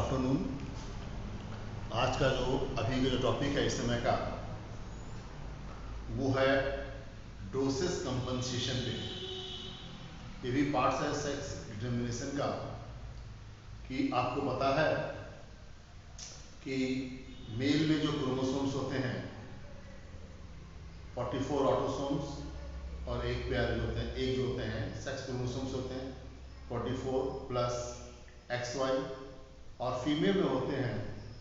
Afternoon. आज का जो अभी का जो टॉपिक है इस समय का वो है डोसेस कंपनसेशन पे। ये भी पार्ट्स है सेक्स डिटर्मिनेशन का कि आपको पता है कि मेल में जो क्रोमोसोम्स होते हैं 44 ऑटोसोम्स और एक पेयर जो होते हैं एक जो होते हैं सेक्स क्रोमोसोम्स होते हैं 44 प्लस XY और फीमेल में होते हैं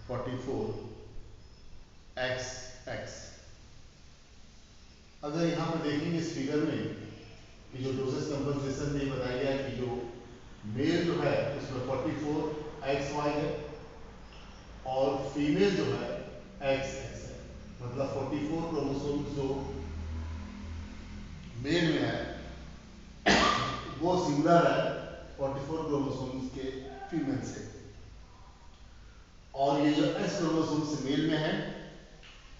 44 XX। अगर यहाँ पर देखेंगे इस फिगर में कि जो डोसेस कंपनसेशन में बताया गया है कि जो मेल जो है उसमें 44 XY है और फीमेल जो है XX है, मतलब 44 क्रोमोसोम्स जो मेल में है वो सिमिलर है 44 क्रोमोसोम्स के फीमेल से, और ये जो S क्रोमोसोम्स मेल में है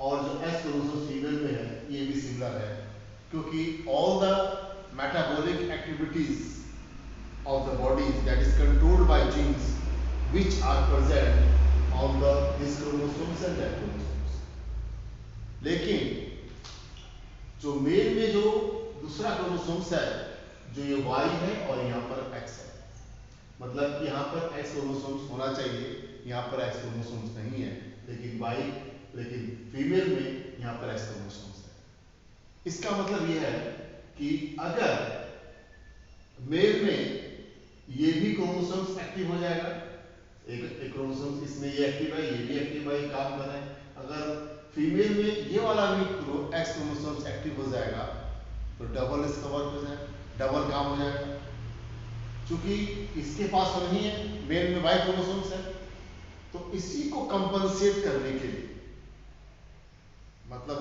और जो S क्रोमोसोम्स फीमेल में है ये भी सिमिलर है, क्योंकि all the metabolic activities of the body that is controlled by genes which are present on the this chromosomes and that chromosomes। लेकिन जो मेल में जो दूसरा क्रोमोसोम्स है जो ये Y है और यहाँ पर X है, मतलब कि यहाँ पर X क्रोमोसोम्स होना चाहिए, यहाँ पर X क्रोमोसोम्स नहीं है, लेकिन फीमेल में यहाँ पर X क्रोमोसोम्स है। इसका मतलब ये है कि अगर मेल में ये भी क्रोमोसोम्स एक्टिव हो जाएगा, एक क्रोमोसोम्स इसमें ये एक्टिव है, ये भी एक्टिव है, काम कर रहे हैं। अगर फीमेल में ये वाला भी X क्रोमोसोम्स एक्टिव हो जाएगा तो डबल इसका वर्क हो जाएगा, डबल काम हो जाएगा। क्योंकि इसके पास तो नहीं है, मेल में Y क्रोमोसोम्स है, तो इसी को कंपनसेट करने के लिए, मतलब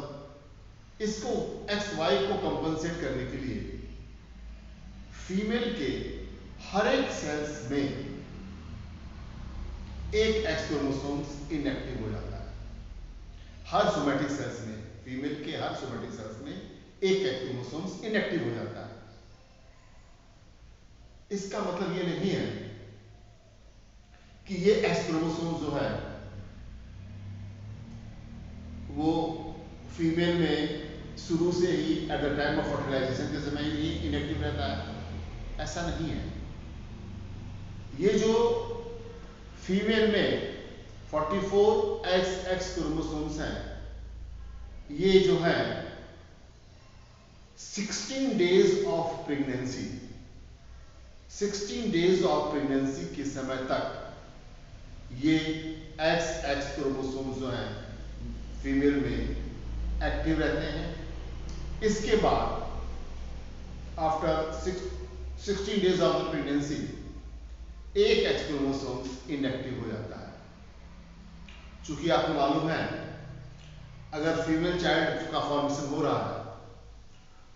इसको XY को कंपनसेट करने के लिए फीमेल के हर एक सेल्स में एक X क्रोमोसोम्स इनएक्टिव हो जाता है। हर सोमैटिक सेल्स में, फीमेल के हर सोमैटिक सेल्स में एक X क्रोमोसोम्स इनएक्टिव हो जाता है। इसका मतलब ये नहीं है कि ये X क्रोमोसोम्स जो है वो फीमेल में शुरू से ही at the time of fertilisation के समय ही इनएक्टिव रहता है, ऐसा नहीं है। ये जो फीमेल में 44 XX क्रोमोसोम्स हैं, ये जो है 16 days of pregnancy, 16 days of pregnancy के समय तक ये XX क्रोमोसोम्स जो हैं फीमेल में एक्टिव रहते हैं। इसके बाद after 16 days of the pregnancy एक X क्रोमोसोम्स इनएक्टिव हो जाता है। चूंकि आपको मालूम है अगर फीमेल चाइल्ड का फॉर्मेशन हो रहा है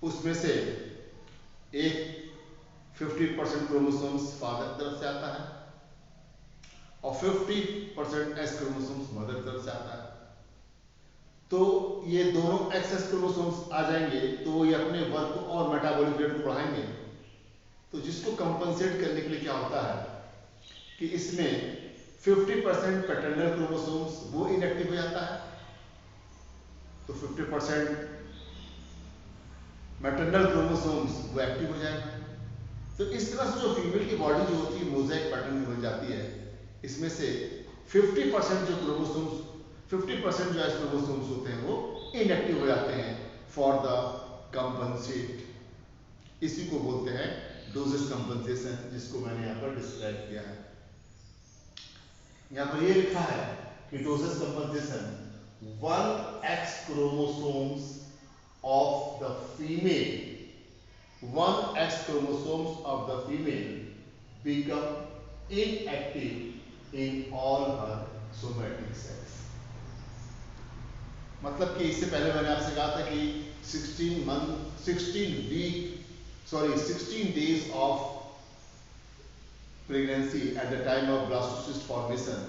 उसमें से एक 50% क्रोमोसोम्स फादर की तरफ से आता है और 50% S क्रोमोसोम्स मदर की तरफ से आता है। तो ये दोनों एक्सेस क्रोमोसोम्स आ जाएंगे तो ये अपने वर्क और मेटाबॉलिक रेट को बढ़ाएंगे। तो जिसको कंपनसेट करने के लिए क्या होता है कि इसमें 50% पैटर्नल क्रोमोसोम्स वो इनएक्टिव हो जाता है, तो 50% मैटरनल क्रोमोसोम्स वो एक्टिव हो जाएगा। तो इस तरह से जो फीमेल की बॉडी जो होती है मोज़ेक पैटर्न की बन जाती है। इसमें से 50% जो क्रोमोसोम्स 50% जो एस क्रोमोसोम्स होते हैं वो इनएक्टिव हो जाते हैं फॉर द कंपनसेट। इसी को बोलते हैं डोसेस कंपनसेशन, जिसको मैंने यहाँ पर डिस्क्राइब किया है। यहाँ पर ये लिखा है कि doses compensation 1X chromosomes of the female, 1X chromosomes of the female become inactive in all her somatic cells। मतलब कि इससे पहले मैंने आपसे कहा था कि 16 days of pregnancy eight the time of blastocyst formation,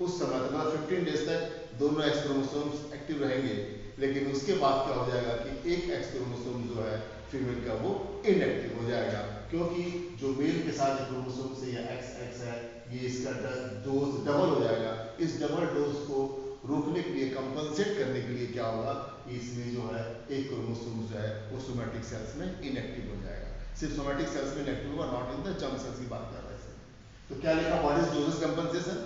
उस समय तक मतलब 15 डेज तक दोनों X क्रोमोसोम्स एक्टिव रहेंगे, लेकिन उसके बाद क्या हो जाएगा कि एक एक्स क्रोमोसोम जो है फीमेल का वो इनएक्टिव हो जाएगा, क्योंकि जो मेल के साथ क्रोमोसोम से या एक्स एक्स है ये इसका डोज डबल हो जाएगा। इस डबल डोज को रोकने के लिए, कंपनसेट करने के लिए क्या होगा कि इसमें जो है एक क्रोमोसोम जो है वो सोमैटिक सेल्स में इनएक्टिव हो जाएगा। सिर्फ सोमैटिक सेल्स में इनएक्टिव होगा, not in the germ cells की बात कर रहे हैं। तो क्या लिखा, what is doses compensation?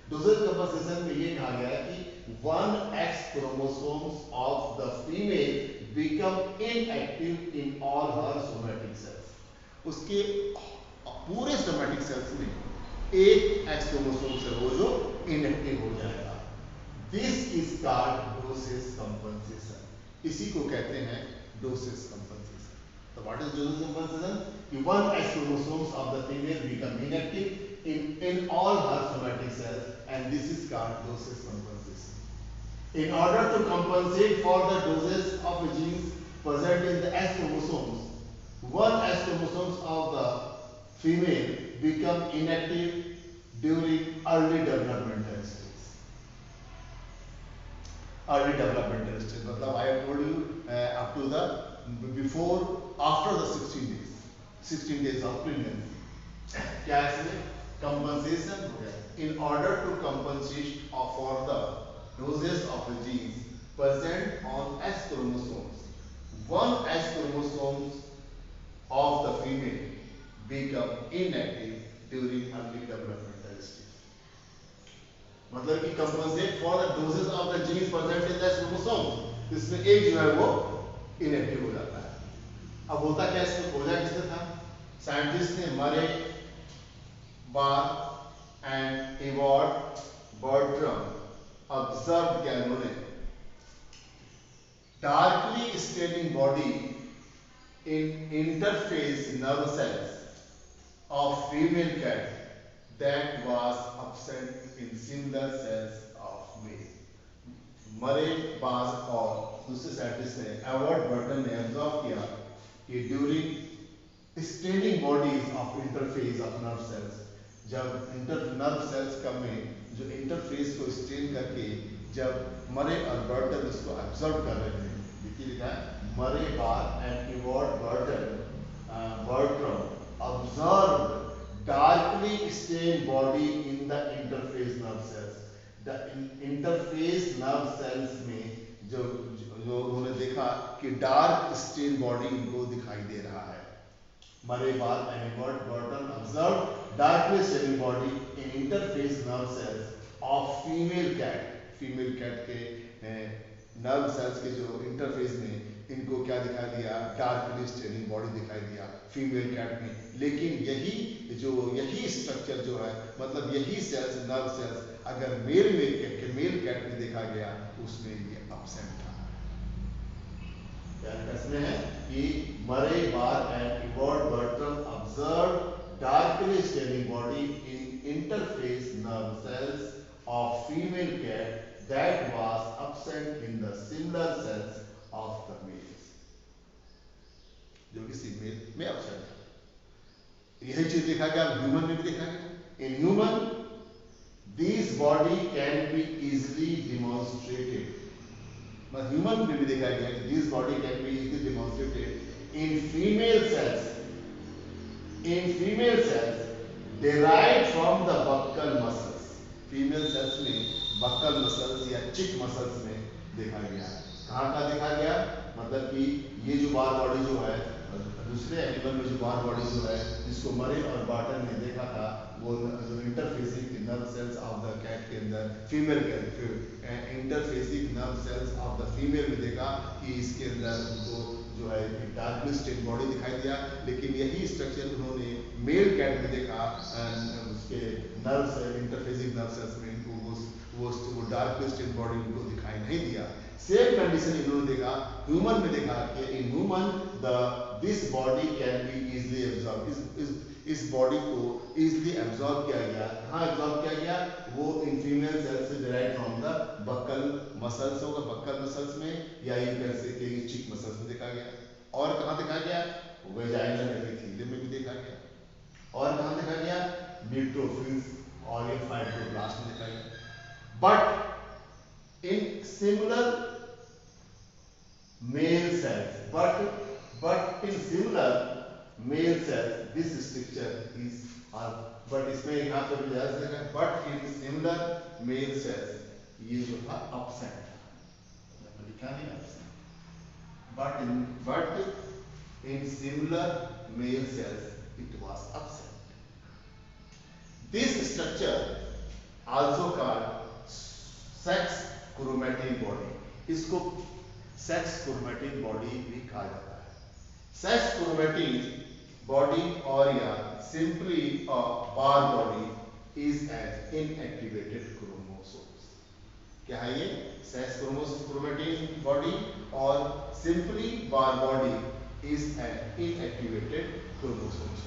Doses compensation में ये कहा गया है कि one x chromosomes of the female become inactive in all her somatic cells. उसके पूरे सोमैटिक सेल्स में एक एक्स क्रोमोसोम से वो जो इनएक्टिव हो जाएगा। This is called doses compensation. इसी को कहते हैं डोसेस कंपनसेशन। तो व्हाट इज डोसेस कंपनसेशन? कि one x chromosomes of the female become inactive in all her somatic cells, and this is called doses compensation. In order to compensate for the doses of genes present in the X chromosomes, one X chromosomes of the female become inactive during early developmental stage. Early developmental stage, मतलब I have told you up to the before after the 16 days of pregnancy. क्या है इसमें compensation हो गया? In order to compensate for the doses of the genes present on X chromosomes, one X chromosomes of the female become inactive during early developmental stage. मतलब कि compensate for the doses of the genes present in the X chromosomes, इसमें एक जो है वो inactive हो जाता है। अब होता क्या, इसमें खोजा किसने था? साइंटिस्ट ने, Murray Barr and Ewart Bertram observe किया इन्होंने darkly staining body in interphase nerve cells of female cat that was absent in similar cells of male. मरे बाज और दूसरे साइंटिस्ट ने, एवॉर्ड बर्टन ने ऑब्जर्व किया कि during staining bodies of interface of nerve cells, जब नर्व सेल्स का में जो इंटरफेस को स्टेन करके जब मरे और बर्टन इसको ऑब्जर्व कर रहे थे, देखिए लिखा है Murray Barr and Ewart Bertram observe darkly stained body in the interface nerve cells. The interface nerve cells में जो उन्होंने देखा कि डार्क स्टेन बॉडी इनको दिखाई दे रहा है। Murray Barr and Ewart Bertram observe darkly stain body in interphase nerve cells of female cat के नर्व सेल्स के जो इंटरफेस में इनको क्या दिखाई दिया, डार्कली स्टेनिंग बॉडी दिखाई दिया फीमेल कैट में। लेकिन यही स्ट्रक्चर जो है, मतलब यही सेल्स, नर्व सेल्स अगर मेल कैट में देखा गया उसमें ये एब्सेंट था। इसमें है कि Murray Barr and Ewart Bertram observe darkly staining body in interphase nerve cells of female cat that was absent in the similar cells of the males, जो कि फीमेल में absent था। यही चीज देखा गया ह्यूमन में भी देखा गया। In human this body can be easily demonstrated, मतलब ह्यूमन में भी देखा गया कि this body can be easily demonstrated in female cells derived from the buccal muscles। Female cells में बक्कल मसल्स या चिक मसल्स में देखा गया। कहाँ का देखा गया, मतलब कि ये जो बार बॉडी जो है दूसरे एनिमल में, जो बार बॉडी जो है जिसको मरे और बार्टन ने देखा था, वो जो interphasic nerve cells of the cat के अंदर फीमेल के interphasic nerve cells of the female में देखा कि इसके अंदर उनको जो है डार्कली स्टेन बॉडी दिखाई दिया। लेकिन यही स्ट्रक्चर उन्होंने मेल कैट में देखा, उसके नर्व इंटरफेसिक नर्व सेल्स में वो डार्कली स्टेन बॉडी उनको दिखाई नहीं दिया। सेम कंडीशन इन्होंने देखा ह्यूमन में, देखा कि इन human this body can be easily absorb, इस बॉडी को इजिली एब्जॉर्ब किया गया। कहाँ एब्जॉर्ब किया गया, वो इन फीमेल सेल्स से derive from the buccal muscles होगा, बक्कल मसल्स में, या ये कह सकते हैं चिक मसल्स में देखा गया। और कहाँ देखा गया, वेजाइनल एपिथेलियम में भी देखा गया। और कहाँ देखा गया, न्यूट्रोफिल्स और ये फाइब्रोब्लास्ट में देखा गया। But in similar but in similar male cells this structure is but इसमें यहाँ पे भी याद रखना but in similar male cells ये जो था absent था लिखा नहीं absent but in similar male cells it was absent. This structure also called sex chromatin body, इसको सेक्स क्रोमैटिन बॉडी भी कहा जाता है. सेक्स क्रोमैटिन बॉडी और या simply a bar body is an inactivated chromosomes. क्या है ये? सेक्स क्रोमैटिन बॉडी और simply bar body is an inactivated chromosomes.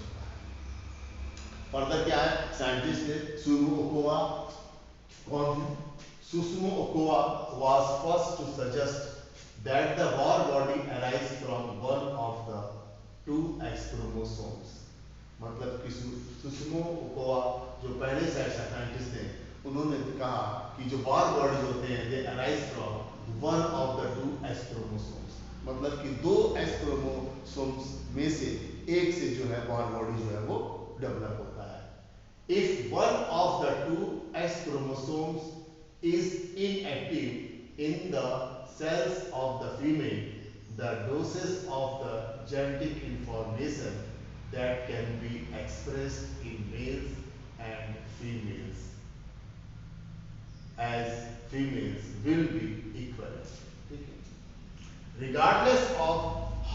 Further क्या है? साइंटिस्ट ने सुमो ओकोवा, कौन सुसुमो ओकोवा was first to suggest that the Bohr body arises from one of the two X chromosomes. मतलब कि सुसुमो ओकोवा जो पहले साइंटिस्ट थे उन्होंने कहा कि जो Bohr bodies होते हैं they arise from one of the two X chromosomes. मतलब कि दो X chromosomes में से एक से जो है Bohr body जो है वो डेवलप होता है. If one of the two X chromosomes is inactive in the cells of the female, the doses of the genetic information that can be expressed in males and females as females will be equivalent. Regardless of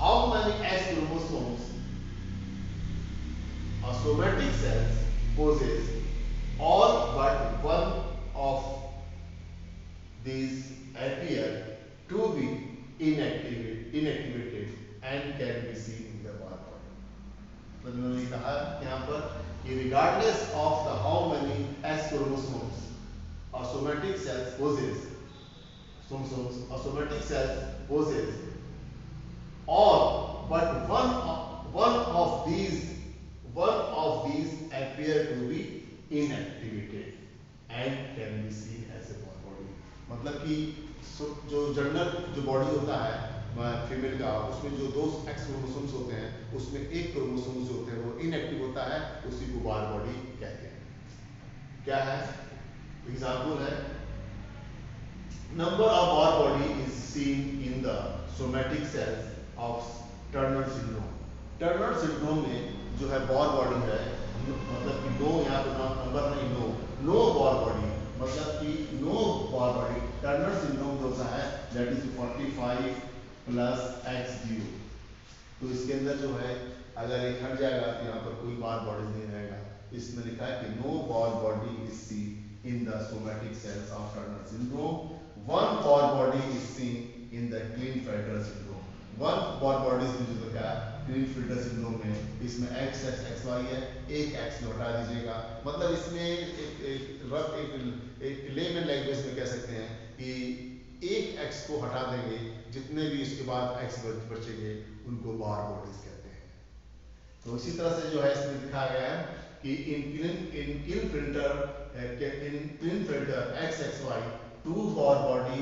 how many X chromosomes a somatic cells possess, all but one of these appear to be inactivated and can be seen in the Bohr body. तो उन्होंने कहा यहाँ पर कि regardless of the how many X chromosomes a somatic cells possess, all but one of these appear to be inactivated and can be seen as a Bohr body. मतलब कि जो general जो बॉडी होता है फीमेल का उसमें जो दो एक्स क्रोमोसोम्स होते हैं उसमें एक क्रोमोसोम्स जो होते हैं वो इनएक्टिव होता है, उसी को Bohr बॉडी कहते हैं. क्या है? एग्जांपल है number of Bohr body is seen in the somatic cells of Turner syndrome. Turner syndrome में जो है Bohr बॉडी है, मतलब कि नो यहाँ पे नंबर नहीं, नो Bohr बॉडी, मतलब कि no Bohr body. Turner syndrome जो होता है दैट इज 45 प्लस x0. तो इसके अंदर जो है अगर एक हट जाएगा तो यहाँ पर कोई Bohr बॉडी नहीं रहेगा. इसमें लिखा है कि no Bohr body is seen in the somatic cells of Turner syndrome. One Bohr body is seen in the Klinefelter syndrome. One Bohr body जो क्या क्लीनफेल्टर सिंड्रोम में इसमें x y है, एक x लौटा दीजिएगा. मतलब इसमें एक लेमन लैंग्वेज में कह सकते हैं कि एक x को हटा देंगे, जितने भी इसके बाद x बचेंगे उनको Bohr बॉडीज कहते हैं. तो इसी तरह से जो है इसमें दिखाया गया है कि in Klinefelter XXY two Bohr body,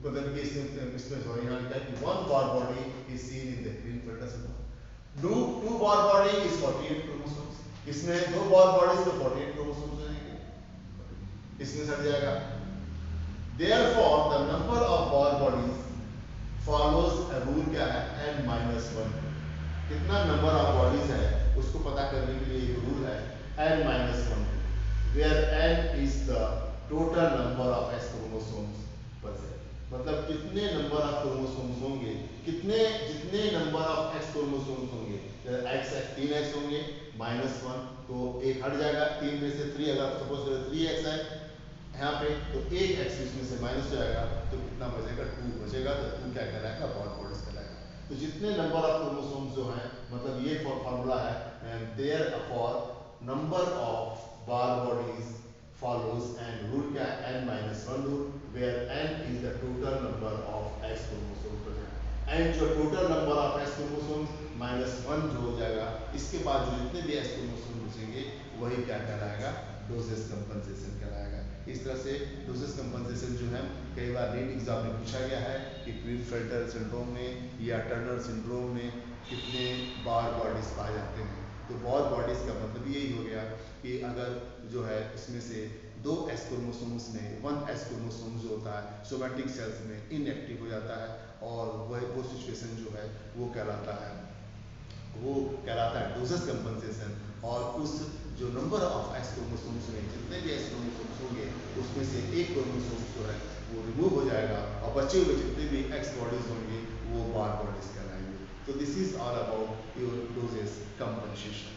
मतलब कि इसमें जो यहाँ लिखा है कि one Bohr body is seen in the Klinefelter syndrome. Two Bohr body is 48 chromosomes. इसमें दो Bohr बॉडीज में 48 क्रोमोसोम्स रहेंगे, इसमें सट जाएगा. Therefore, the number of Bohr bodies follows a rule क्या है n-1. कितना नंबर ऑफ बॉडीज है उसको पता करने के लिए एक रूल है n-1, where n is the total number of X chromosomes present. मतलब कितने नंबर ऑफ क्रोमोसोम्स होंगे, जितने नंबर ऑफ X क्रोमोसोम्स होंगे, x 3x होंगे -1 तो एक हट जाएगा. 3 में से 3 अगर सपोज 3x है यहाँ पे तो एक x इसमें से माइनस हो जाएगा तो कितना बचेगा? 2 बचेगा. तो 2 क्या कहलाएगा? Bohr bodies कहलाएगा. तो जितने नंबर ऑफ क्रोमोसोम्स जो हैं, मतलब ये फार्मूला है therefore number of Bohr bodies follows and rule क्या है n-1 rule, where n is the total number of X chromosomes present. n जो total number of X chromosomes -1 जो हो जाएगा, इसके बाद जो जितने भी X chromosomes बचेंगे वही क्या कहलाएगा? डोजेस कंपनसेशन कहलाएगा। इस तरह से डोजेस कंपनसेशन जो है कई बार नीट एग्जाम में पूछा गया है कि क्लीनफेल्टर सिंड्रोम में या टर्नर सिंड्रोम में कितने बार बॉडीज पाए जाते हैं। तो बार बॉडीज का मतलब यही हो गया कि अगर जो है इसमें से 2 एस क्रोमोसोम्स में 1 एस क्रोमोसोम जो होता है सोमैटिक सेल्स में इनएक्टिव हो जाता है और वो सिचुएशन जो है वो कहलाता है डोजेस कंपनसेशन। और उस जो नंबर ऑफ एक्स क्रोमोसोम्स में जितने भी एक्स क्रोमोसोम्स होंगे उसमें से एक क्रोमोसोम्स जो है वो रिमूव हो जाएगा और बचे हुए जितने भी एक्स बॉडीज होंगे वो बार बॉडीज कहलाएंगे। तो this is all about your doses compensation.